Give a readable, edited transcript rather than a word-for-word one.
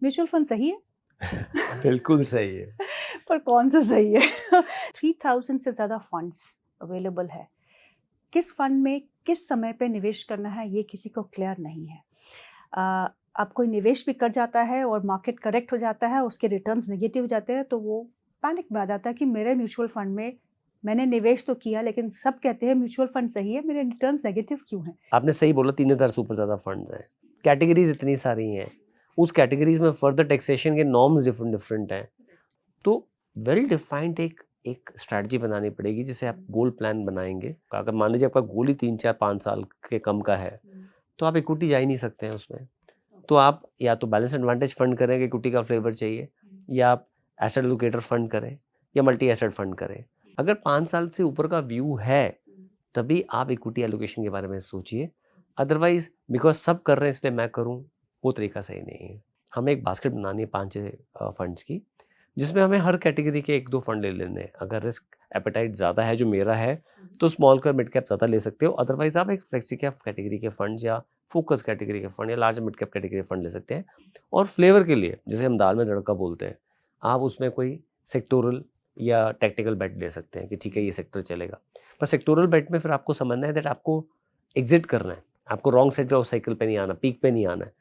Mutual fund सही है? बिल्कुल सही है। पर कौन सा सही है? 3000 से ज़्यादा फंड्स अवेलेबल है। किस फंड में किस समय पे निवेश करना है ये किसी को क्लियर नहीं है। अब कोई निवेश भी कर जाता है और मार्केट करेक्ट हो जाता है, उसके रिटर्न्स नेगेटिव हो जाते हैं, तो वो पैनिक में आ जाता है कि मेरे म्यूचुअल फंड में मैंने निवेश तो किया लेकिन सब कहते हैं म्यूचुअल फंड सही है, मेरे रिटर्न्स नेगेटिव क्यों हैं? आपने सही बोला, 3000 से ऊपर ज़्यादा फंड्स हैं, कैटेगरीज इतनी सारी हैं, उस कैटेगरीज में फर्दर टैक्सेशन के नॉर्म्स डिफरेंट डिफरेंट हैं। तो वेल डिफाइंड एक एक स्ट्रैटेजी बनानी पड़ेगी जिसे आप गोल प्लान बनाएंगे। अगर मान लीजिए आपका गोल ही 3 4 5 साल के कम का है, तो आप इक्विटी जा ही नहीं सकते हैं उसमें। तो आप या तो बैलेंस एडवांटेज फंड करें, इक्विटी का फ्लेवर चाहिए, या आप एसेट एलोकेटर फंड करें, या मल्टी एसेट फंड करें। अगर 5 साल से ऊपर का व्यू है तभी आप इक्विटी एलोकेशन के बारे में सोचिए। अदरवाइज बिकॉज सब कर रहे हैं इसलिए मैं करूं, वो तरीका सही नहीं है। हमें एक बास्केट बनानी है 5 6 फंड्स की, जिसमें हमें हर कैटेगरी के 1 2 फंड ले लेने हैं। अगर रिस्क एपेटाइट ज़्यादा है जो मेरा है तो स्मॉल का मिड कैप ज़्यादा ले सकते हो, अदरवाइज आप एक फ्लेक्सी कैप कैटेगरी के फंड्स या फोकस कैटेगरी के फंड या large mid cap category fund ले सकते हैं। और फ्लेवर के लिए जैसे हम दाल में तड़का बोलते हैं, आप उसमें कोई सेक्टोरल या टेक्निकल बेट ले सकते हैं कि ठीक है ये सेक्टर चलेगा। पर सेक्टोरल बेट में फिर आपको समझना है दैट आपको एग्जिट करना है, आपको रॉन्ग साइड ऑफ साइकिल पे नहीं आना, पीक पे नहीं आना है।